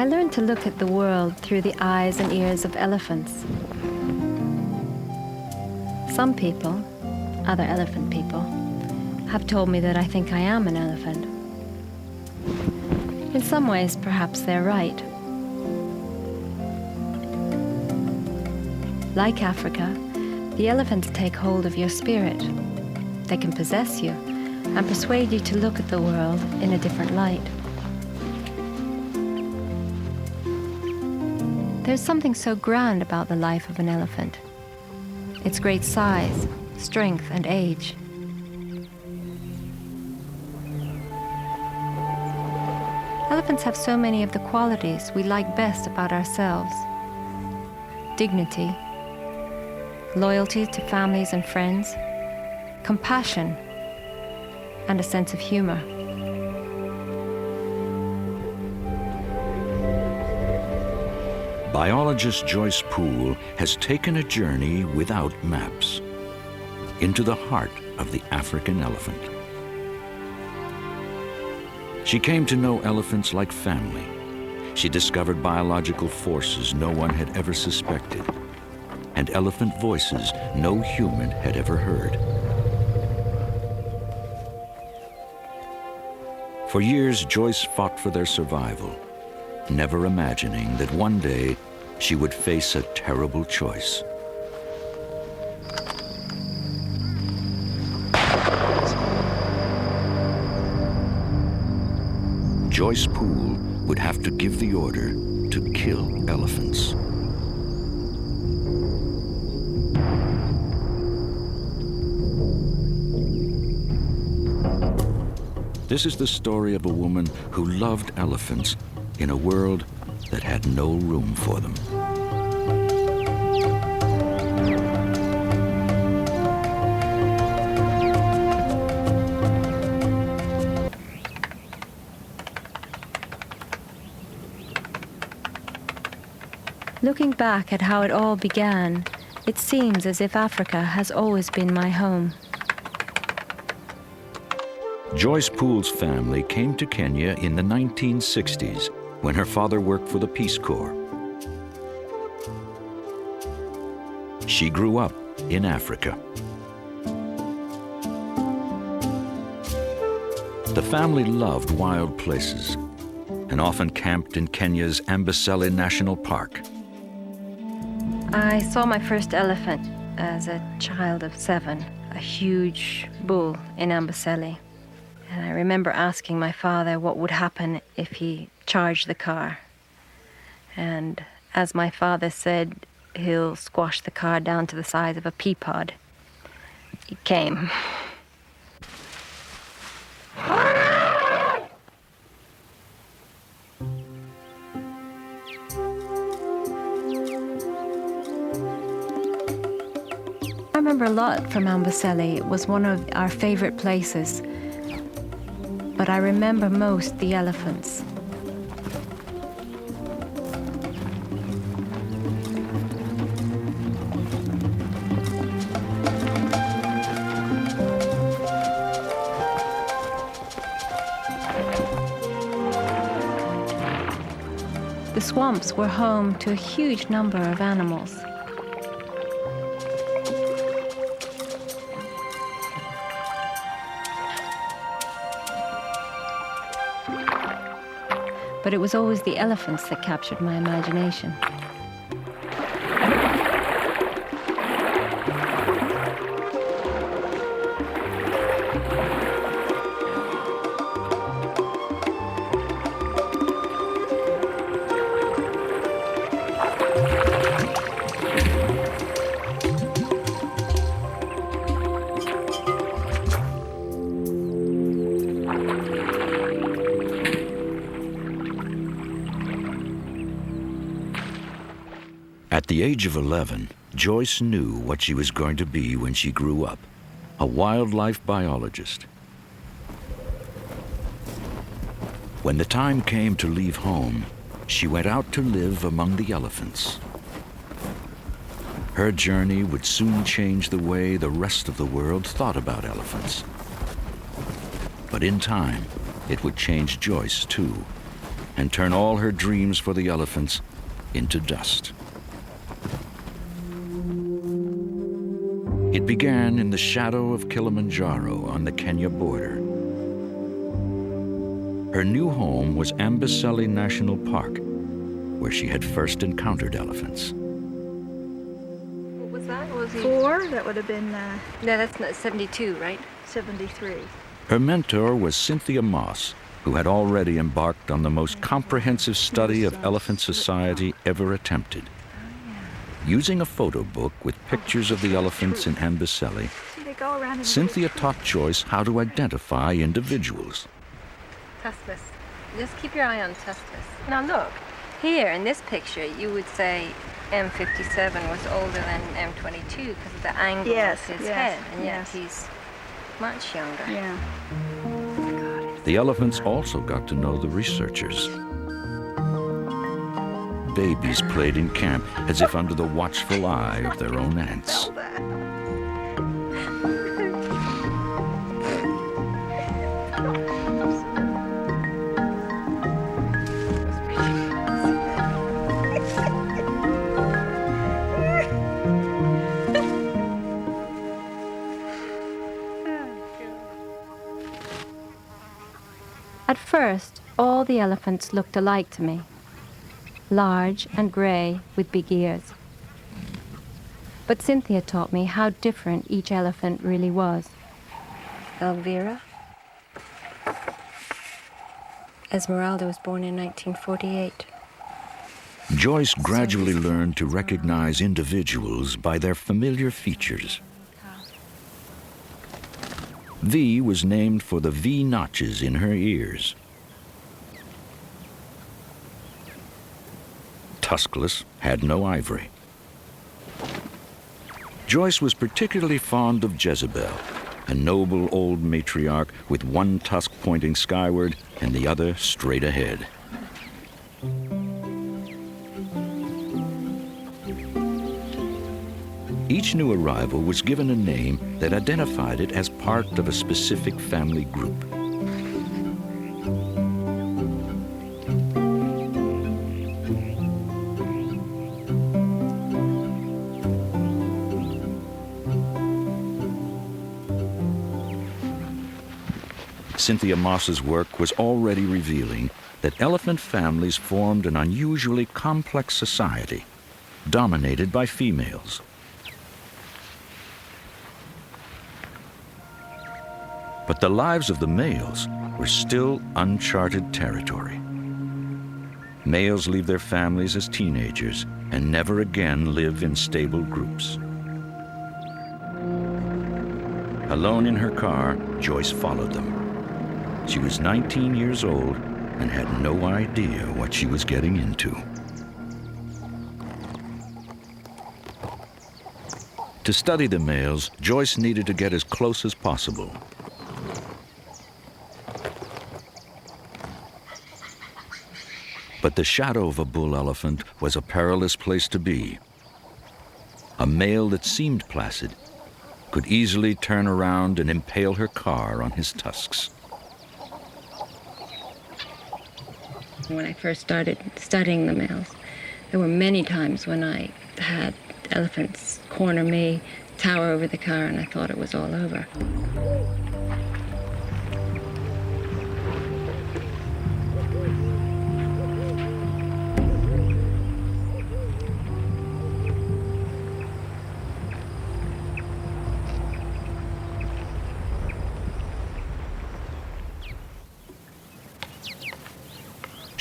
learned to look at the world through the eyes and ears of elephants. Some people, other elephant people, have told me that I think I am an elephant. In some ways, perhaps they're right. Like Africa, the elephants take hold of your spirit. They can possess you and persuade you to look at the world in a different light. There's something so grand about the life of an elephant. Its great size, strength, and age. Elephants have so many of the qualities we like best about ourselves. Dignity, loyalty to families and friends, compassion, and a sense of humor. Biologist Joyce Poole has taken a journey without maps into the heart of the African elephant. She came to know elephants like family. She discovered biological forces no one had ever suspected, and elephant voices no human had ever heard. For years, Joyce fought for their survival, never imagining that one day she would face a terrible choice. Joyce Poole would have to give the order to kill elephants. This is the story of a woman who loved elephants in a world that had no room for them. Looking back at how it all began, it seems as if Africa has always been my home. Joyce Poole's family came to Kenya in the 1960s when her father worked for the Peace Corps. She grew up in Africa. The family loved wild places and often camped in Kenya's Amboseli National Park. I saw my first elephant as a child of 7, a huge bull in Amboseli. And I remember asking my father what would happen if he charged the car. And as my father said, he'll squash the car down to the size of a pea pod. He came. I remember a lot from Amboseli. It was one of our favorite places. But I remember most the elephants. The swamps were home to a huge number of animals. But it was always the elephants that captured my imagination. At the age of 11, Joyce knew what she was going to be when she grew up, a wildlife biologist. When the time came to leave home, she went out to live among the elephants. Her journey would soon change the way the rest of the world thought about elephants. But in time, it would change Joyce too. and turn all her dreams for the elephants into dust. It began in the shadow of Kilimanjaro on the Kenya border. Her new home was Amboseli National Park, where she had first encountered elephants. What was that? What was he? 4, that would have been No, that's not 72, right? 73. Her mentor was Cynthia Moss, who had already embarked on the most comprehensive study of elephant society ever attempted. Using a photo book with pictures of the elephants in Amboseli, Cynthia taught Joyce how to identify individuals. Tuskless. Just keep your eye on tuskless. Now look, here in this picture, you would say M57 was older than M22 because of the angle of his head, and yet he's much younger. Yeah. The elephants also got to know the researchers. Babies played in camp as if under the watchful eye of their own aunts. At first, all the elephants looked alike to me. Large and grey with big ears. But Cynthia taught me how different each elephant really was. Elvira. Esmeralda was born in 1948. Joyce gradually learned to recognize individuals by their familiar features. V was named for the V notches in her ears. Tuskless had no ivory. Joyce was particularly fond of Jezebel, a noble old matriarch with one tusk pointing skyward and the other straight ahead. Each new arrival was given a name that identified it as part of a specific family group. Cynthia Moss's work was already revealing that elephant families formed an unusually complex society, dominated by females. But the lives of the males were still uncharted territory. Males leave their families as teenagers and never again live in stable groups. Alone in her car, Joyce followed them. She was 19 years old and had no idea what she was getting into. To study the males, Joyce needed to get as close as possible. But the shadow of a bull elephant was a perilous place to be. A male that seemed placid could easily turn around and impale her car on his tusks. When I first started studying the males, there were many times when I had elephants corner me, tower over the car, and I thought it was all over.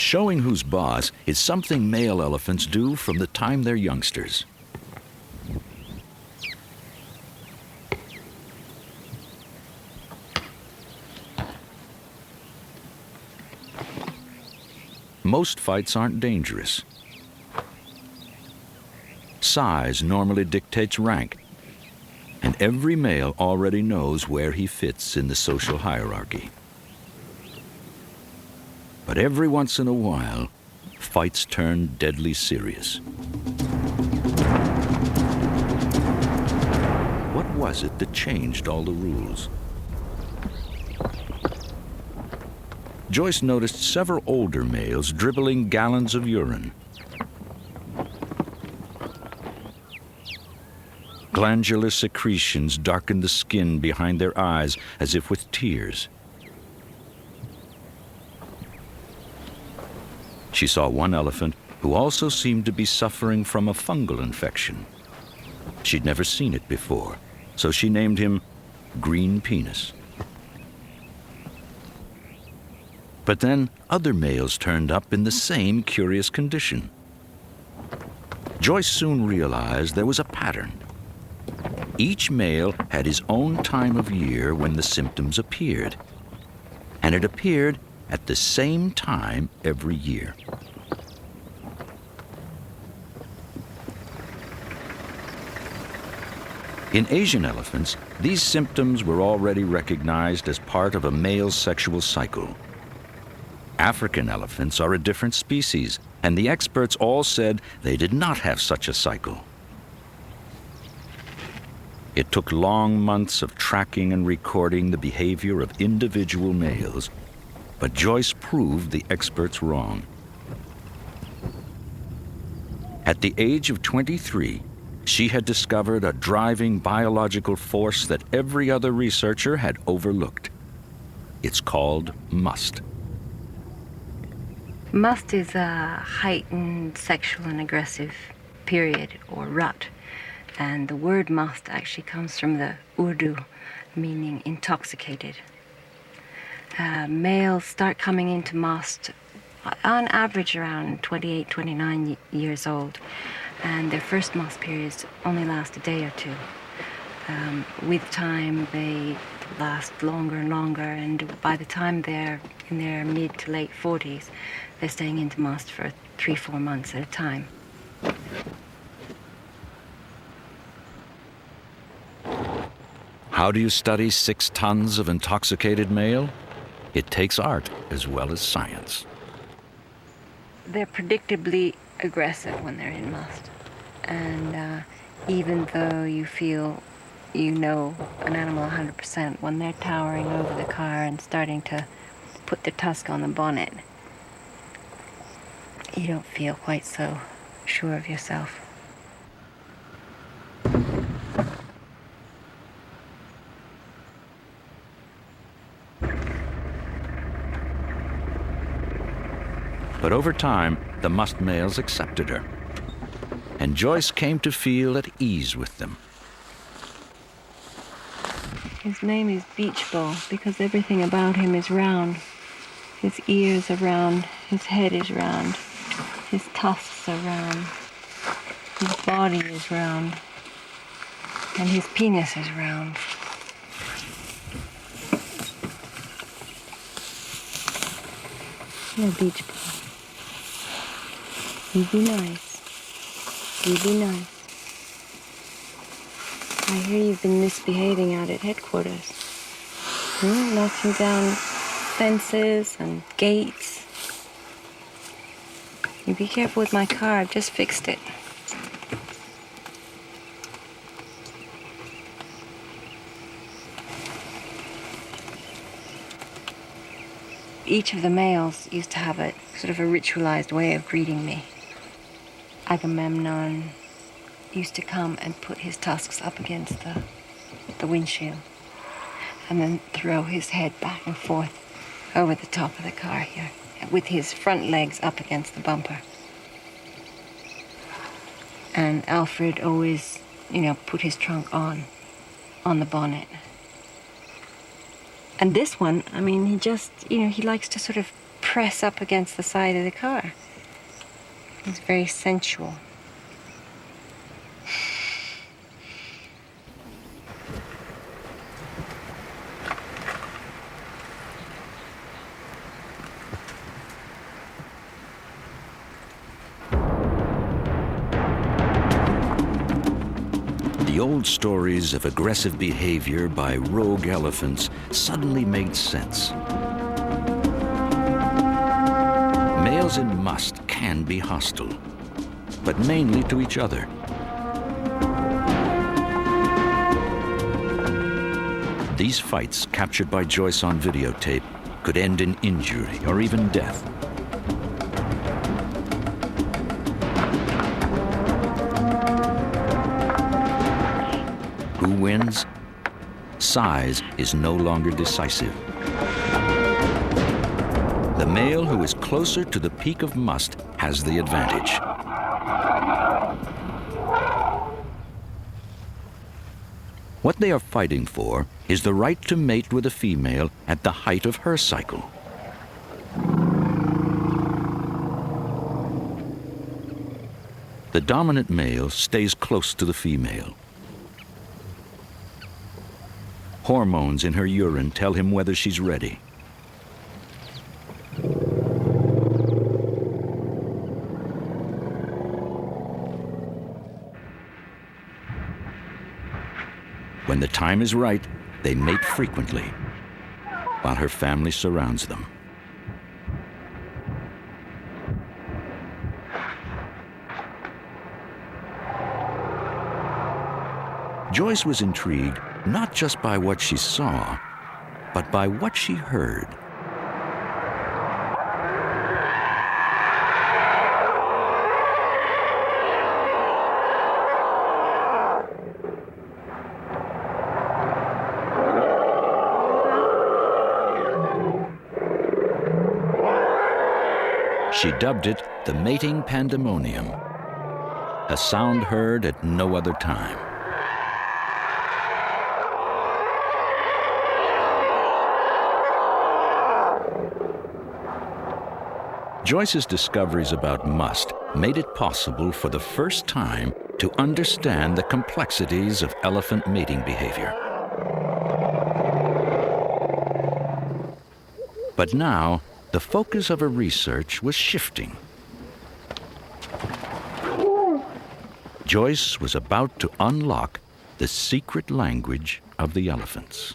Showing who's boss is something male elephants do from the time they're youngsters. Most fights aren't dangerous. Size normally dictates rank, and every male already knows where he fits in the social hierarchy. But every once in a while, fights turn deadly serious. What was it that changed all the rules? Joyce noticed several older males dribbling gallons of urine. Glandular secretions darkened the skin behind their eyes as if with tears. She saw one elephant who also seemed to be suffering from a fungal infection. She'd never seen it before, so she named him Green Penis. But then other males turned up in the same curious condition. Joyce soon realized there was a pattern. Each male had his own time of year when the symptoms appeared, and it appeared at the same time every year. In Asian elephants, these symptoms were already recognized as part of a male's sexual cycle. African elephants are a different species, and the experts all said they did not have such a cycle. It took long months of tracking and recording the behavior of individual males, but Joyce proved the experts wrong. At the age of 23, she had discovered a driving biological force that every other researcher had overlooked. It's called must. Must is a heightened sexual and aggressive period or rut. And the word must actually comes from the Urdu, meaning intoxicated. Males start coming into must on average around 28, 29 years old. And their first must periods only last a day or two. With time, they last longer and longer, and by the time they're in their mid to late 40s, they're staying into must for 3-4 months at a time. How do you study 6 tons of intoxicated male? It takes art as well as science. They're predictably aggressive when they're in must. And even though you feel you know an animal 100%, when they're towering over the car and starting to put their tusk on the bonnet, you don't feel quite so sure of yourself. But over time, the must males accepted her, and Joyce came to feel at ease with them. His name is Beach Ball because everything about him is round. His ears are round, his head is round, his tusks are round, his body is round, and his penis is round. Yeah, Beach Ball. You be nice. You be nice. I hear you've been misbehaving out at headquarters. Knocking down fences and gates. You be careful with my car, I've just fixed it. Each of the males used to have a sort of a ritualized way of greeting me. Agamemnon used to come and put his tusks up against the windshield and then throw his head back and forth over the top of the car here with his front legs up against the bumper. And Alfred always, put his trunk on the bonnet. And this one, he just, he likes to sort of press up against the side of the car. It's very sensual. The old stories of aggressive behavior by rogue elephants suddenly made sense. Males in must can be hostile, but mainly to each other. These fights, captured by Joyce on videotape, could end in injury or even death. Who wins? Size is no longer decisive. The male who is closer to the peak of must has the advantage. What they are fighting for is the right to mate with a female at the height of her cycle. The dominant male stays close to the female. Hormones in her urine tell him whether she's ready. When the time is right, they mate frequently, while her family surrounds them. Joyce was intrigued not just by what she saw, but by what she heard. She dubbed it the mating pandemonium, a sound heard at no other time. Joyce's discoveries about must made it possible for the first time to understand the complexities of elephant mating behavior. But now, the focus of her research was shifting. Joyce was about to unlock the secret language of the elephants.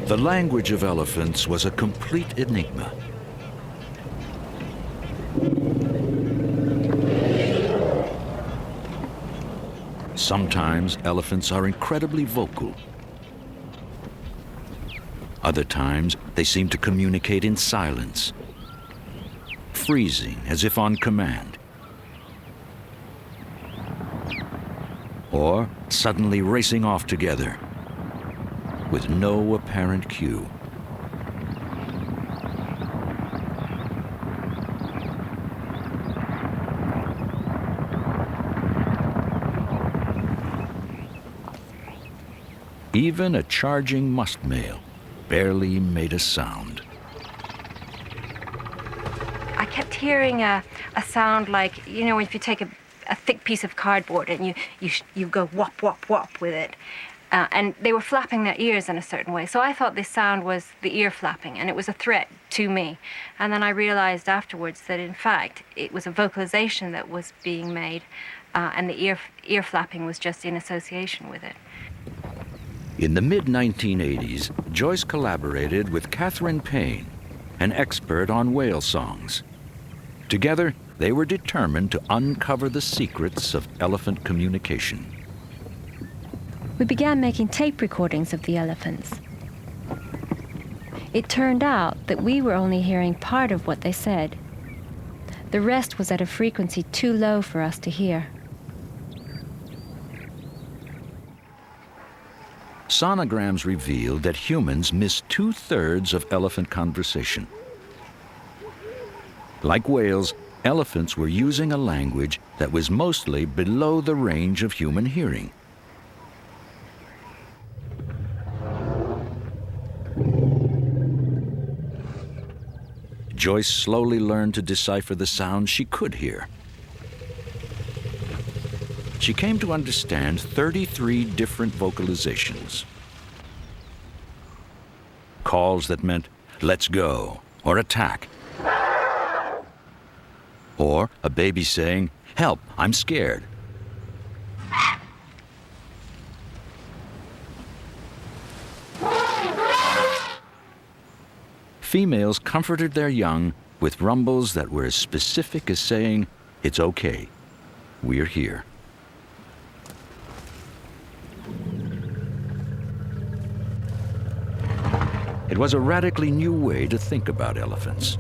The language of elephants was a complete enigma. Sometimes elephants are incredibly vocal. Other times they seem to communicate in silence, freezing as if on command, or suddenly racing off together with no apparent cue. Even a charging musk male barely made a sound. I kept hearing a sound like, you know, if you take a thick piece of cardboard and you go whop, whop, whop with it. And they were flapping their ears in a certain way. So I thought this sound was the ear flapping, and it was a threat to me. And then I realized afterwards that, in fact, it was a vocalization that was being made, and the ear flapping was just in association with it. In the mid-1980s, Joyce collaborated with Catherine Payne, an expert on whale songs. Together, they were determined to uncover the secrets of elephant communication. We began making tape recordings of the elephants. It turned out that we were only hearing part of what they said. The rest was at a frequency too low for us to hear. Sonograms revealed that humans miss 2/3 of elephant conversation. Like whales, elephants were using a language that was mostly below the range of human hearing. Joyce slowly learned to decipher the sounds she could hear. She came to understand 33 different vocalizations. Calls that meant, "Let's go," or "attack." Or a baby saying, "Help, I'm scared." females comforted their young with rumbles that were as specific as saying, "It's okay, we're here." It was a radically new way to think about elephants.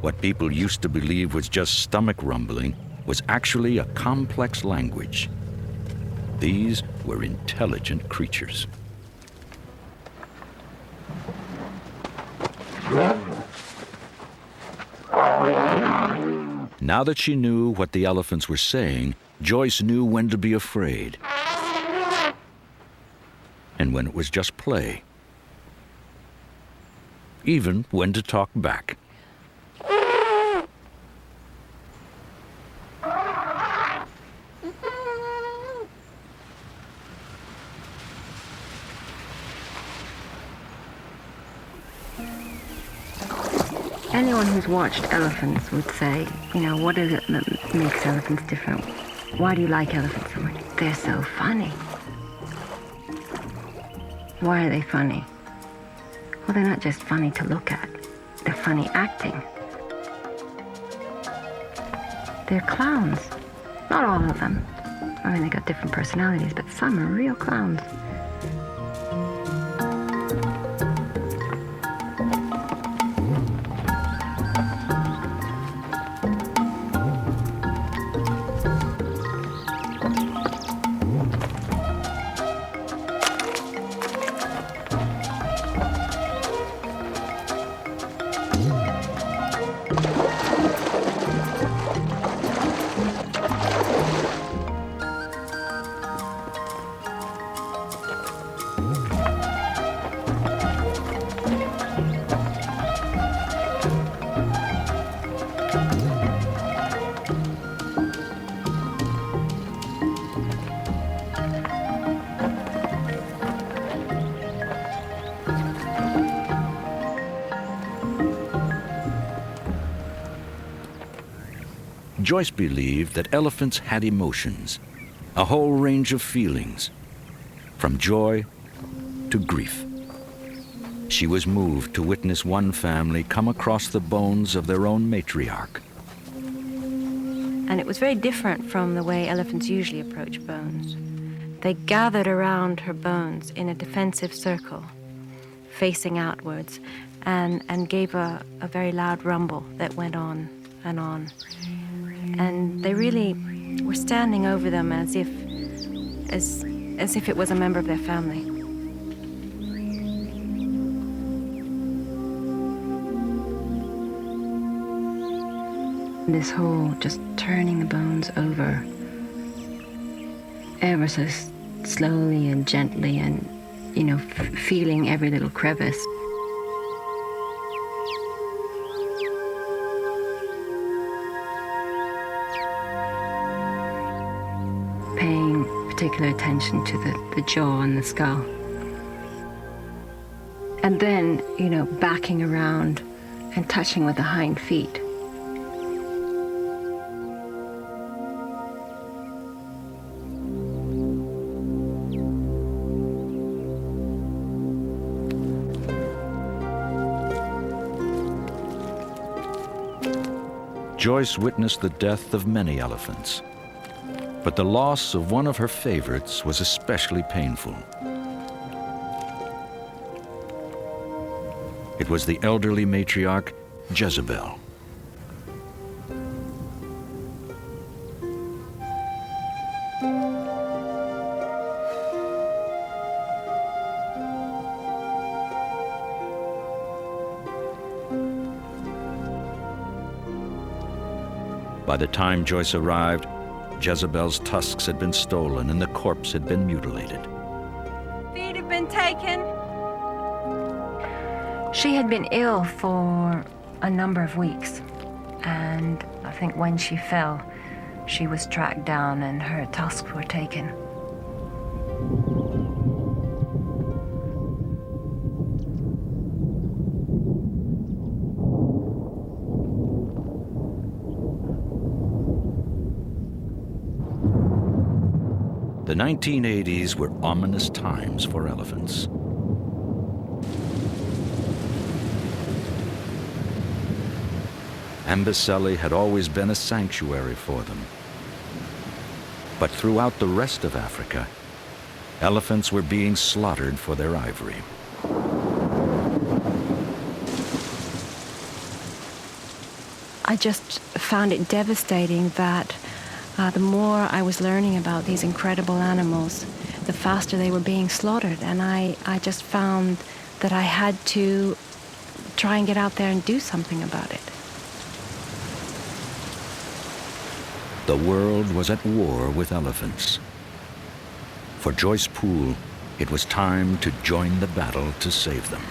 What people used to believe was just stomach rumbling was actually a complex language. These were intelligent creatures. Now that she knew what the elephants were saying, Joyce knew when to be afraid and when it was just play, even when to talk back. Anyone who's watched elephants would say, what is it that makes elephants different? Why do you like elephants so much? They're so funny. Why are they funny? Well, they're not just funny to look at. They're funny acting. They're clowns. Not all of them. I mean, they got different personalities, but some are real clowns. Joyce believed that elephants had emotions, a whole range of feelings, from joy to grief. She was moved to witness one family come across the bones of their own matriarch. And it was very different from the way elephants usually approach bones. They gathered around her bones in a defensive circle, facing outwards, and gave a very loud rumble that went on and on. And they really were standing over them as if it was a member of their family. This whole just turning the bones over ever so slowly and gently and, feeling every little crevice. Paying particular attention to the jaw and the skull. And then, backing around and touching with the hind feet. Joyce witnessed the death of many elephants, but the loss of one of her favorites was especially painful. It was the elderly matriarch, Jezebel. By the time Joyce arrived, Jezebel's tusks had been stolen and the corpse had been mutilated. Feet had been taken. She had been ill for a number of weeks, and I think when she fell, she was tracked down and her tusks were taken. The 1980s were ominous times for elephants. Amboseli had always been a sanctuary for them. But throughout the rest of Africa, elephants were being slaughtered for their ivory. I just found it devastating that the more I was learning about these incredible animals, the faster they were being slaughtered. And I just found that I had to try and get out there and do something about it. The world was at war with elephants. For Joyce Poole, it was time to join the battle to save them.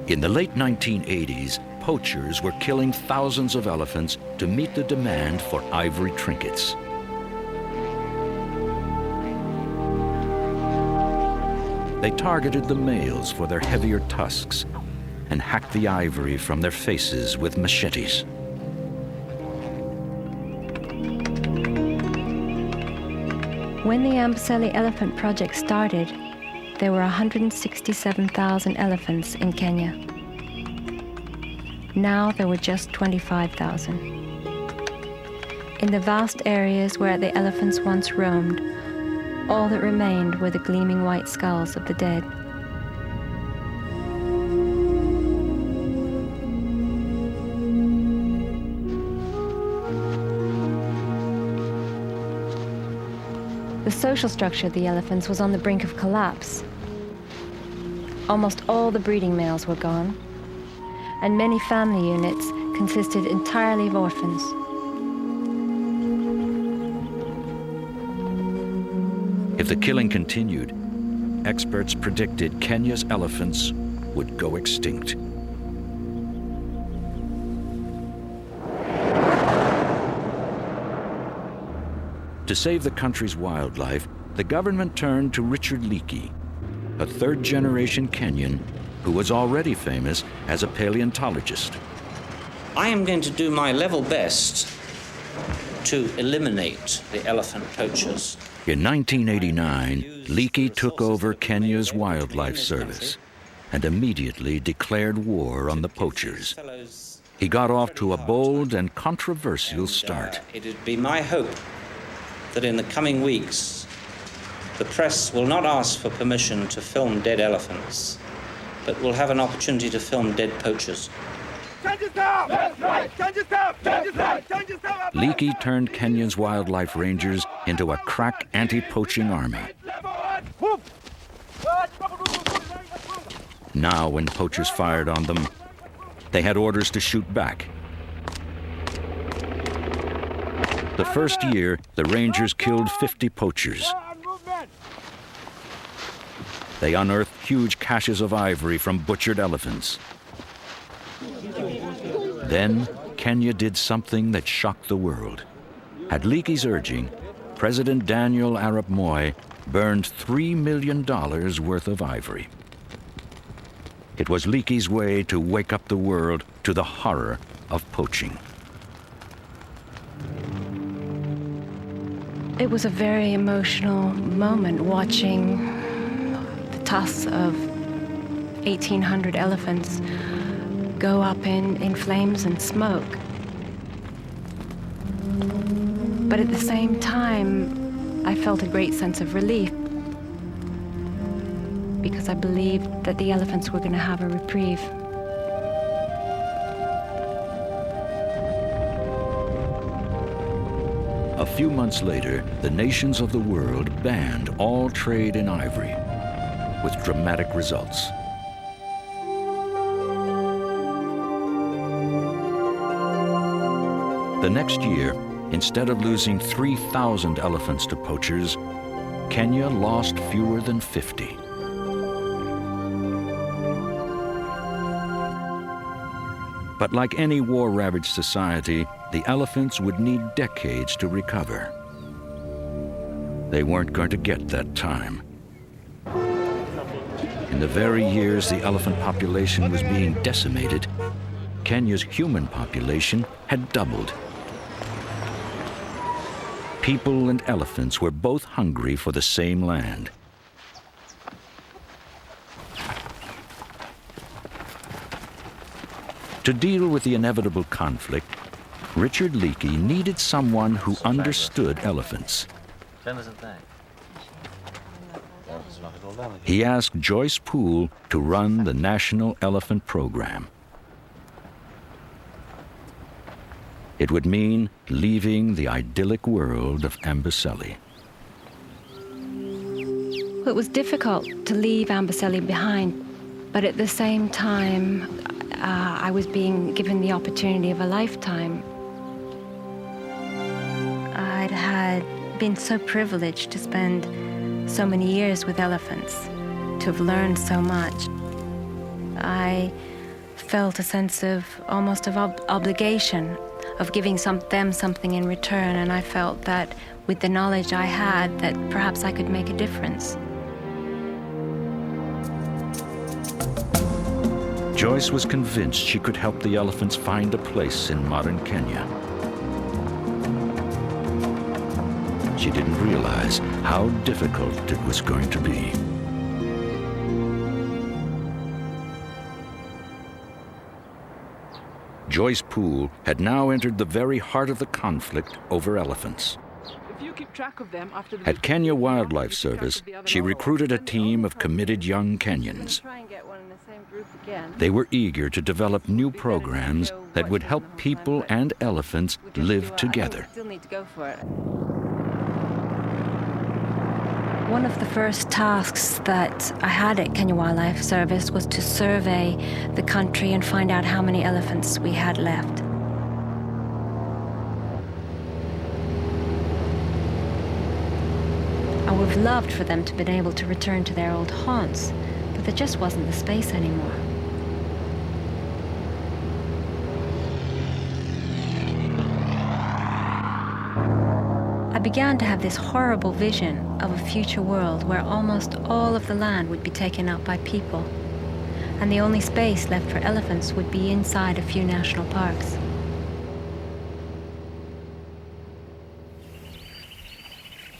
In the late 1980s, poachers were killing thousands of elephants to meet the demand for ivory trinkets. They targeted the males for their heavier tusks and hacked the ivory from their faces with machetes. When the Amboseli Elephant Project started, there were 167,000 elephants in Kenya. Now there were just 25,000. In the vast areas where the elephants once roamed, all that remained were the gleaming white skulls of the dead. The social structure of the elephants was on the brink of collapse. Almost all the breeding males were gone, and many family units consisted entirely of orphans. If the killing continued, experts predicted Kenya's elephants would go extinct. To save the country's wildlife, the government turned to Richard Leakey, a third-generation Kenyan who was already famous as a paleontologist. I am going to do my level best to eliminate the elephant poachers. In 1989, Leakey took over Kenya's Wildlife Service and immediately declared war on the poachers. He got off to a bold and controversial start. It would be my hope that in the coming weeks, the press will not ask for permission to film dead elephants, but will have an opportunity to film dead poachers. Leakey turned Kenya's wildlife rangers into a crack anti-poaching army. Now, when poachers fired on them, they had orders to shoot back. The first year, the rangers killed 50 poachers. They unearthed huge caches of ivory from butchered elephants. Then, Kenya did something that shocked the world. At Leakey's urging, President Daniel Arap Moi burned $3 million worth of ivory. It was Leakey's way to wake up the world to the horror of poaching. It was a very emotional moment watching the tusks of 1,800 elephants go up in flames and smoke. But at the same time, I felt a great sense of relief because I believed that the elephants were going to have a reprieve. A few months later, the nations of the world banned all trade in ivory, with dramatic results. The next year, instead of losing 3,000 elephants to poachers, Kenya lost fewer than 50. But like any war-ravaged society, the elephants would need decades to recover. They weren't going to get that time. In the very years the elephant population was being decimated, Kenya's human population had doubled. People and elephants were both hungry for the same land. To deal with the inevitable conflict, Richard Leakey needed someone who understood elephants. He asked Joyce Poole to run the National Elephant Program. It would mean leaving the idyllic world of Amboseli. It was difficult to leave Amboseli behind, but at the same time, I was being given the opportunity of a lifetime. I'd had been so privileged to spend so many years with elephants, to have learned so much. I felt a sense of almost of obligation, of giving them something in return, and I felt that with the knowledge I had, that perhaps I could make a difference. Joyce was convinced she could help the elephants find a place in modern Kenya. She didn't realize how difficult it was going to be. Joyce Poole had now entered the very heart of the conflict over elephants. At Kenya Wildlife Service, she recruited a team of committed young Kenyans. They were eager to develop new programs that would help people and elephants live together. One of the first tasks that I had at Kenya Wildlife Service was to survey the country and find out how many elephants we had left. I would have loved for them to have been able to return to their old haunts, but there just wasn't the space anymore. I began to have this horrible vision of a future world where almost all of the land would be taken up by people, and the only space left for elephants would be inside a few national parks.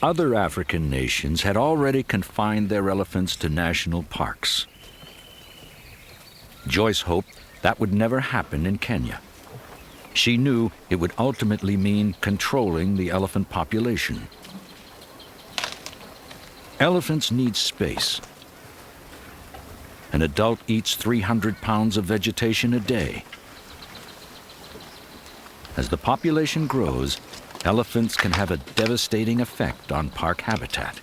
Other African nations had already confined their elephants to national parks. Joyce hoped that would never happen in Kenya. She knew it would ultimately mean controlling the elephant population. Elephants need space. An adult eats 300 pounds of vegetation a day. As the population grows, elephants can have a devastating effect on park habitat.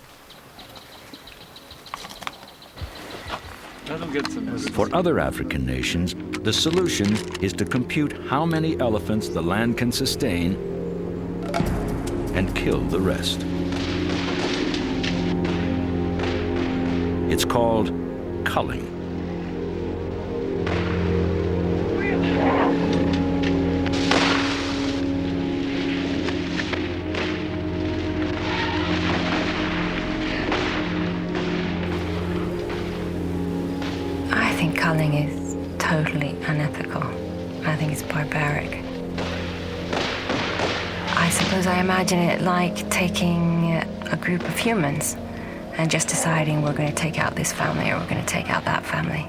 For other African nations, the solution is to compute how many elephants the land can sustain and kill the rest. It's called culling. Culling is totally unethical. I think it's barbaric. I suppose I imagine it like taking a group of humans and just deciding we're going to take out this family or we're going to take out that family.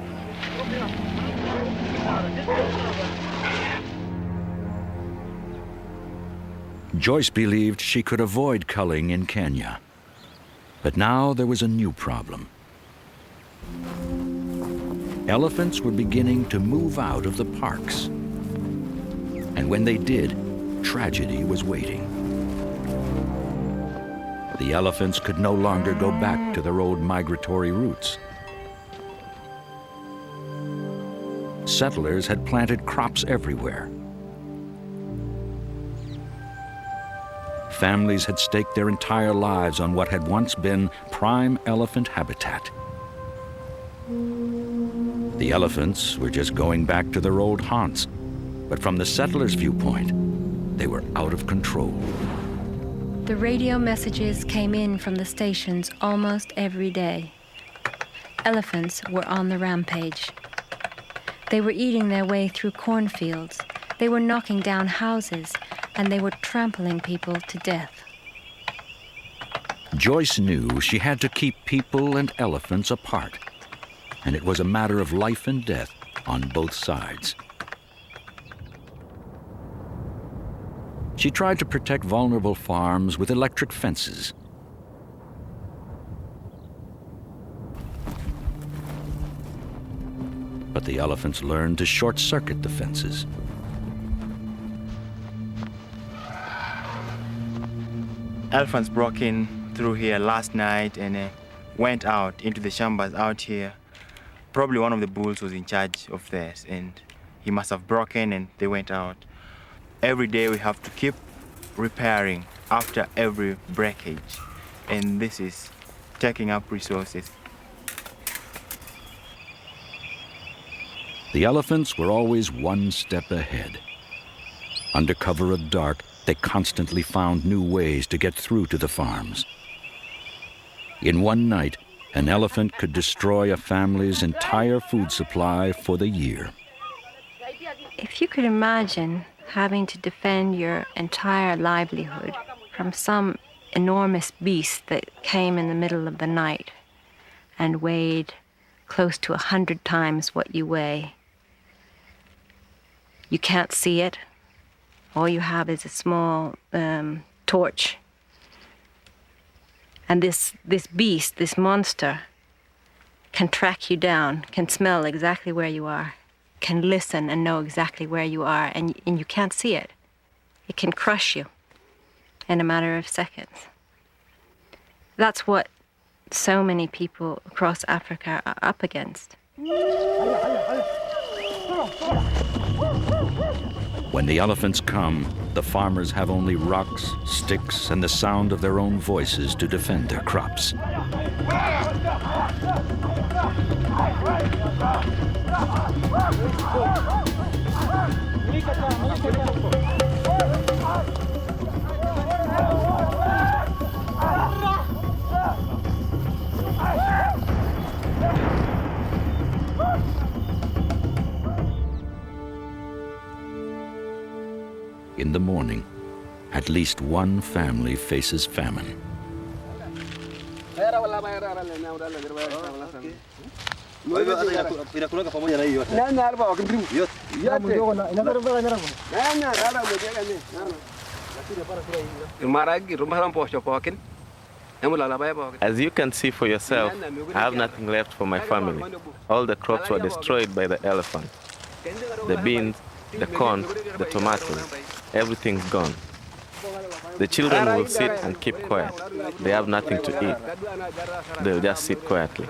Joyce believed she could avoid culling in Kenya. But now there was a new problem. Elephants were beginning to move out of the parks. And when they did, tragedy was waiting. The elephants could no longer go back to their old migratory routes. Settlers had planted crops everywhere. Families had staked their entire lives on what had once been prime elephant habitat. The elephants were just going back to their old haunts, but from the settlers' viewpoint, they were out of control. The radio messages came in from the stations almost every day. Elephants were on the rampage. They were eating their way through cornfields. They were knocking down houses, and they were trampling people to death. Joyce knew she had to keep people and elephants apart, and it was a matter of life and death on both sides. She tried to protect vulnerable farms with electric fences. But the elephants learned to short-circuit the fences. Elephants broke in through here last night and went out into the shambas out here. Probably one of the bulls was in charge of this, and he must have broken and they went out. Every day we have to keep repairing after every breakage, and this is taking up resources. The elephants were always one step ahead. Under cover of dark, they constantly found new ways to get through to the farms. In one night, an elephant could destroy a family's entire food supply for the year. If you could imagine having to defend your entire livelihood from some enormous beast that came in the middle of the night and weighed close to 100 times what you weigh. You can't see it. All you have is a small torch. And this beast, this monster, can track you down, can smell exactly where you are, can listen and know exactly where you are, and you can't see it. It can crush you in a matter of seconds. That's what so many people across Africa are up against. When the elephants come, the farmers have only rocks, sticks, and the sound of their own voices to defend their crops. In the morning, at least one family faces famine. As you can see for yourself, I have nothing left for my family. All the crops were destroyed by the elephant. The beans, the corn, the tomatoes, everything's gone. The children will sit and keep quiet. They have nothing to eat. They'll just sit quietly.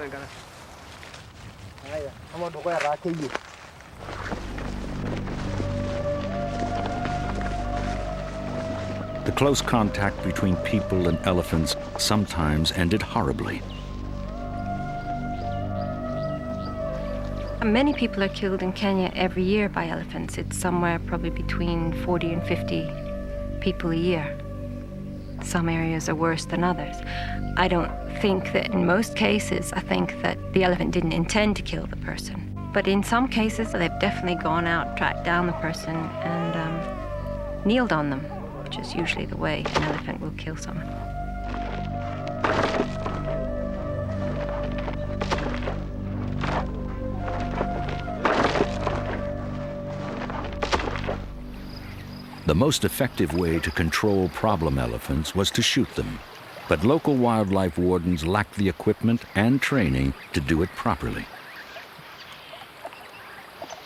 The close contact between people and elephants sometimes ended horribly. Many people are killed in Kenya every year by elephants. It's somewhere probably between 40 and 50 people a year. Some areas are worse than others. I don't think that in most cases, I think that the elephant didn't intend to kill the person. But in some cases, they've definitely gone out, tracked down the person, and kneeled on them, which is usually the way an elephant will kill someone. The most effective way to control problem elephants was to shoot them, but local wildlife wardens lacked the equipment and training to do it properly.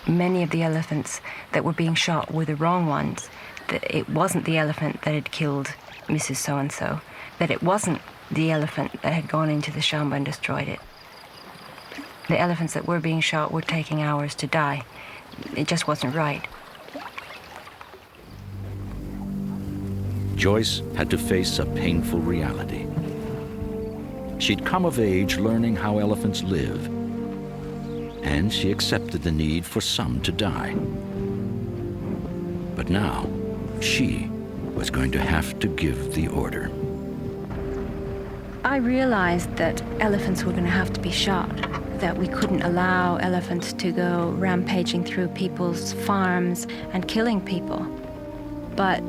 Many of the elephants that were being shot were the wrong ones. That it wasn't the elephant that had killed Mrs. So-and-so, that it wasn't the elephant that had gone into the shamba and destroyed it. The elephants that were being shot were taking hours to die. It just wasn't right. Joyce had to face a painful reality. She'd come of age learning how elephants live, and she accepted the need for some to die. But now, she was going to have to give the order. I realized that elephants were going to have to be shot, that we couldn't allow elephants to go rampaging through people's farms and killing people. But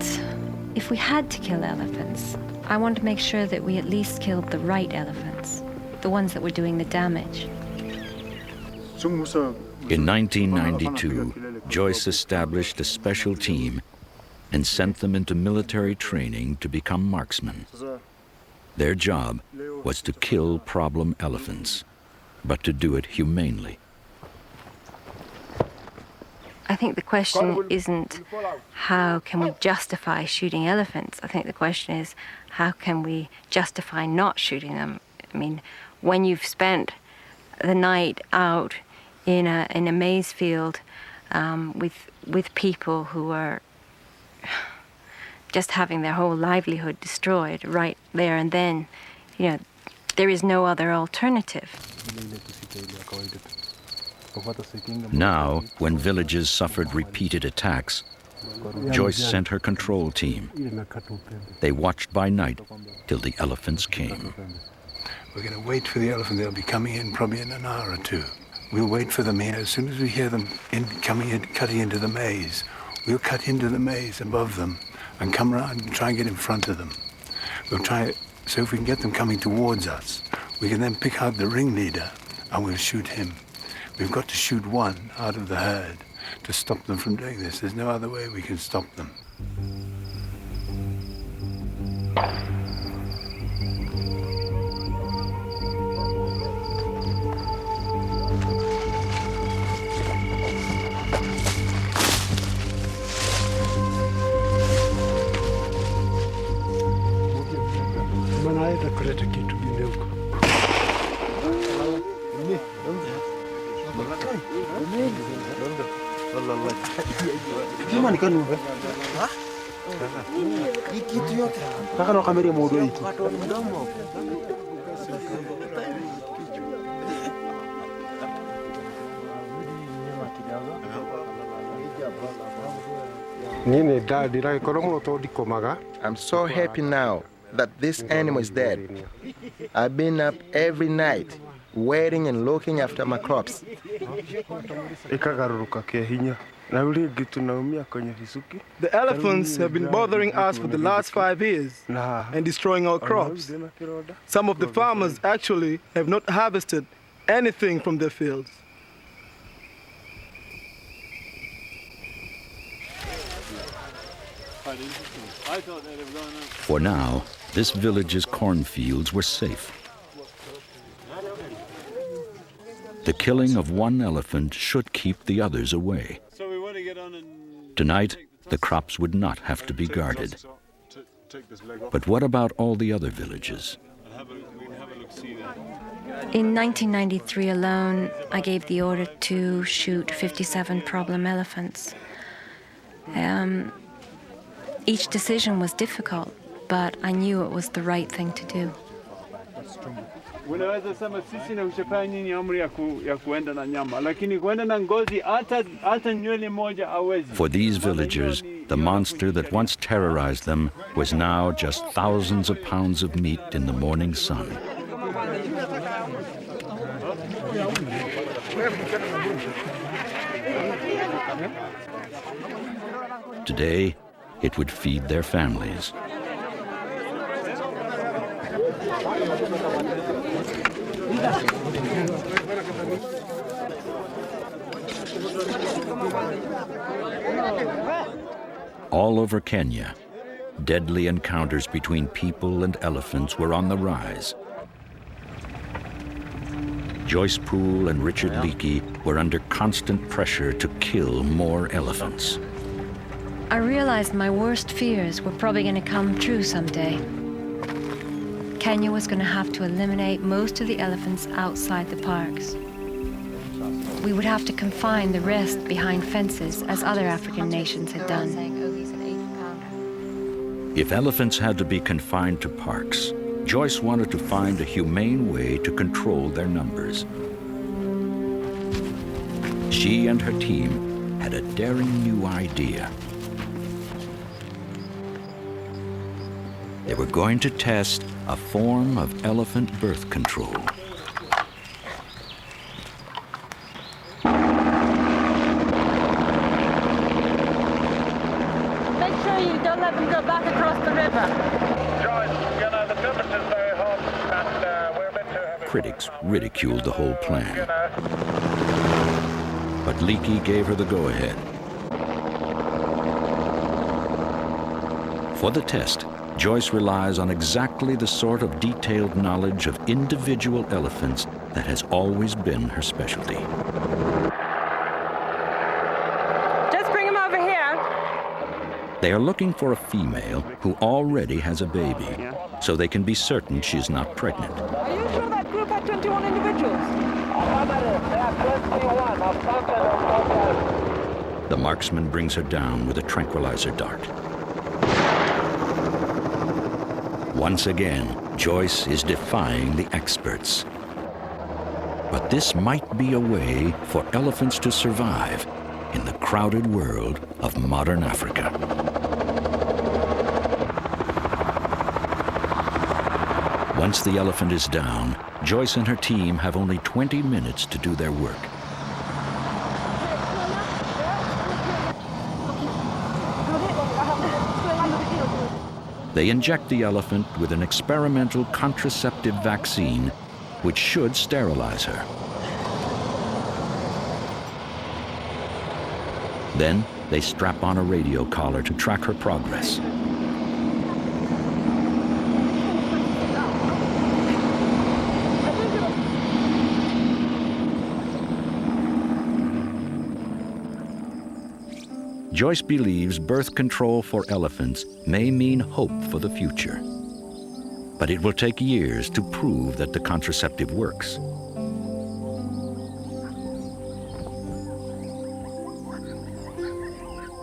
if we had to kill elephants, I wanted to make sure that we at least killed the right elephants, the ones that were doing the damage. In 1992, Joyce established a special team and sent them into military training to become marksmen. Their job was to kill problem elephants, but to do it humanely. I think the question isn't how can we justify shooting elephants. I think the question is how can we justify not shooting them. I mean, when you've spent the night out in a maize field with people who are just having their whole livelihood destroyed right there and then, you know, there is no other alternative. Now, when villages suffered repeated attacks, Joyce sent her control team. They watched by night till the elephants came. We're going to wait for the elephant. They'll be coming in probably in an hour or two. We'll wait for them here. As soon as we hear them coming in, cutting into the maize, we'll cut into the maize above them and come around and try and get in front of them. We'll try, so if we can get them coming towards us, we can then pick out the ringleader and we'll shoot him. We've got to shoot one out of the herd to stop them from doing this. There's no other way we can stop them. I'm so happy now that this animal is dead. I've been up every night, waiting and looking after my crops. The elephants have been bothering us for the last 5 years and destroying our crops. Some of the farmers actually have not harvested anything from their fields. For now, this village's cornfields were safe. The killing of one elephant should keep the others away. Tonight, the crops would not have to be guarded. But what about all the other villages? In 1993 alone, I gave the order to shoot 57 problem elephants. Each decision was difficult, but I knew it was the right thing to do. For these villagers, the monster that once terrorized them was now just thousands of pounds of meat in the morning sun. Today, it would feed their families. All over Kenya, deadly encounters between people and elephants were on the rise. Joyce Poole and Richard Leakey were under constant pressure to kill more elephants. I realized my worst fears were probably going to come true someday. Kenya was going to have to eliminate most of the elephants outside the parks. We would have to confine the rest behind fences, as other African nations had done. If elephants had to be confined to parks, Joyce wanted to find a humane way to control their numbers. She and her team had a daring new idea. They were going to test a form of elephant birth control. make sure you don't let them go back across the river. Joyce, the temperature's very hot and we're meant to have... Critics ridiculed the whole plan. But Leakey gave her the go-ahead. For the test, Joyce relies on exactly the sort of detailed knowledge of individual elephants that has always been her specialty. Just bring him over here. They are looking for a female who already has a baby, so they can be certain she's not pregnant. Are you sure that group had 21 individuals? The marksman brings her down with a tranquilizer dart. Once again, Joyce is defying the experts. But this might be a way for elephants to survive in the crowded world of modern Africa. Once the elephant is down, Joyce and her team have only 20 minutes to do their work. They inject the elephant with an experimental contraceptive vaccine, which should sterilize her. Then they strap on a radio collar to track her progress. Joyce believes birth control for elephants may mean hope for the future. But it will take years to prove that the contraceptive works.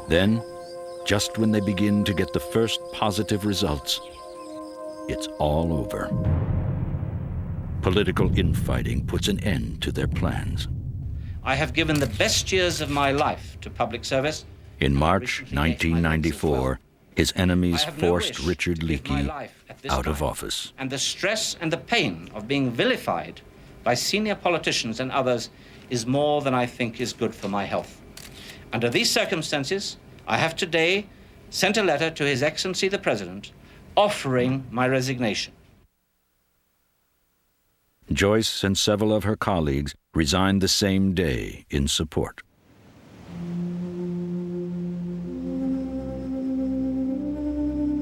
Then, just when they begin to get the first positive results, it's all over. Political infighting puts an end to their plans. I have given the best years of my life to public service. In March 1994, his enemies forced Richard Leakey out of office. And the stress and the pain of being vilified by senior politicians and others is more than I think is good for my health. Under these circumstances, I have today sent a letter to His Excellency the President offering my resignation. Joyce and several of her colleagues resigned the same day in support.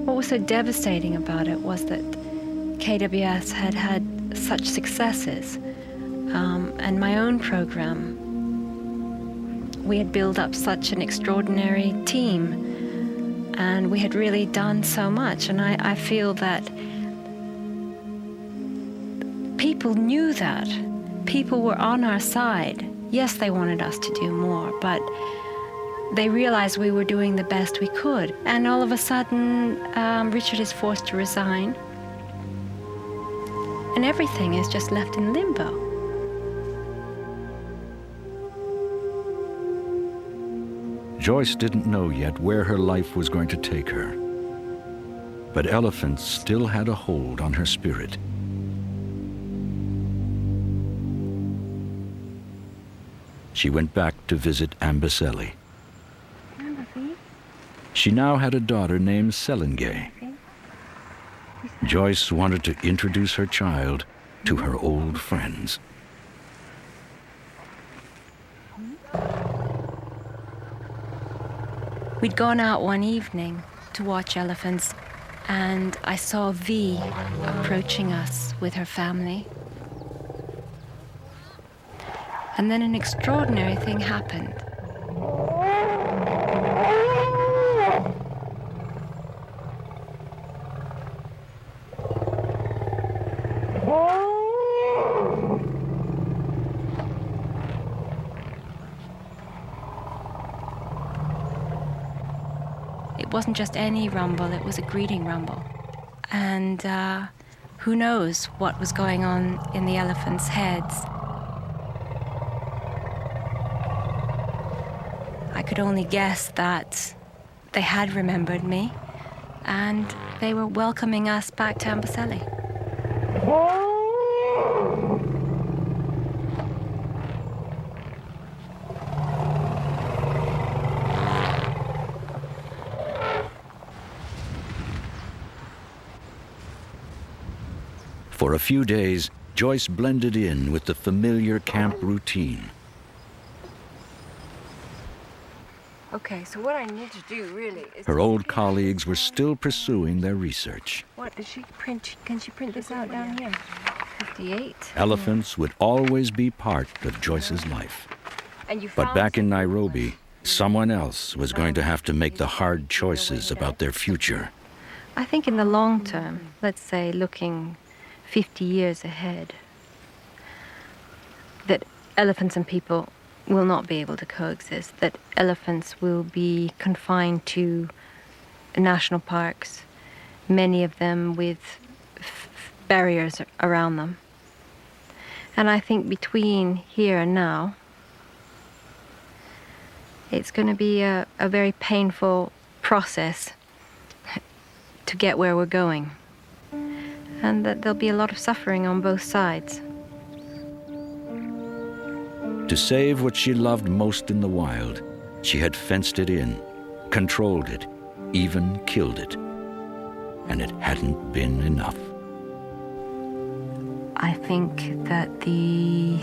What was so devastating about it was that KWS had had such successes, and my own program, we had built up such an extraordinary team, and we had really done so much, and I feel that people knew that. People were on our side. Yes, they wanted us to do more, but they realized we were doing the best we could. And all of a sudden, Richard is forced to resign. And everything is just left in limbo. Joyce didn't know yet where her life was going to take her. But elephants still had a hold on her spirit. She went back to visit Amboseli. She now had a daughter named Selenge. Joyce wanted to introduce her child to her old friends. We'd gone out one evening to watch elephants, and I saw V approaching us with her family. And then an extraordinary thing happened. It wasn't just any rumble, it was a greeting rumble. And who knows what was going on in the elephants' heads. I could only guess that they had remembered me, and they were welcoming us back to Amboseli. For a few days, Joyce blended in with the familiar camp routine. Okay, so what I need to do really is... Her old colleagues were still pursuing their research. What does she print? Can she print this out down here? 58. Elephants would always be part of Joyce's life. And you But found back in something- Nairobi, someone else was going to have to make the hard choices about their future. I think in the long term, let's say looking 50 years ahead, that elephants and people will not be able to coexist, that elephants will be confined to national parks, many of them with barriers around them. And I think between here and now, it's going to be a very painful process to get where we're going. And that there'll be a lot of suffering on both sides. To save what she loved most in the wild, she had fenced it in, controlled it, even killed it. And it hadn't been enough. I think that the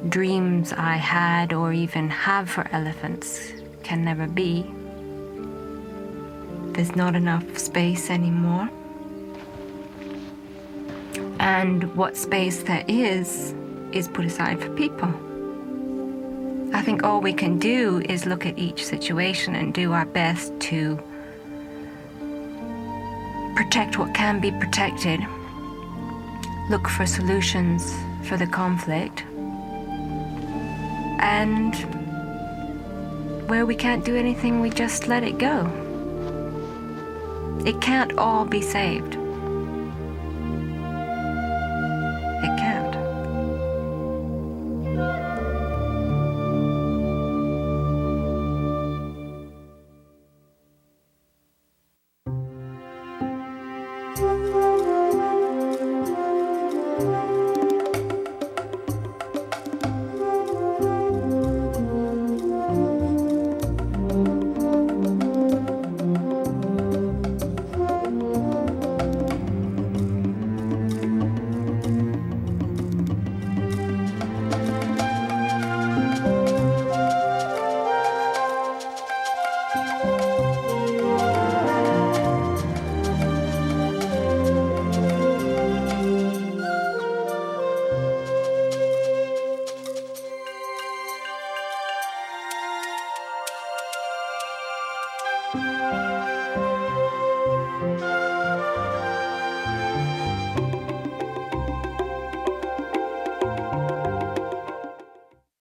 dreams I had or even have for elephants can never be. There's not enough space anymore. And what space there is put aside for people. I think all we can do is look at each situation and do our best to protect what can be protected, look for solutions for the conflict, and where we can't do anything, we just let it go. It can't all be saved. It can't.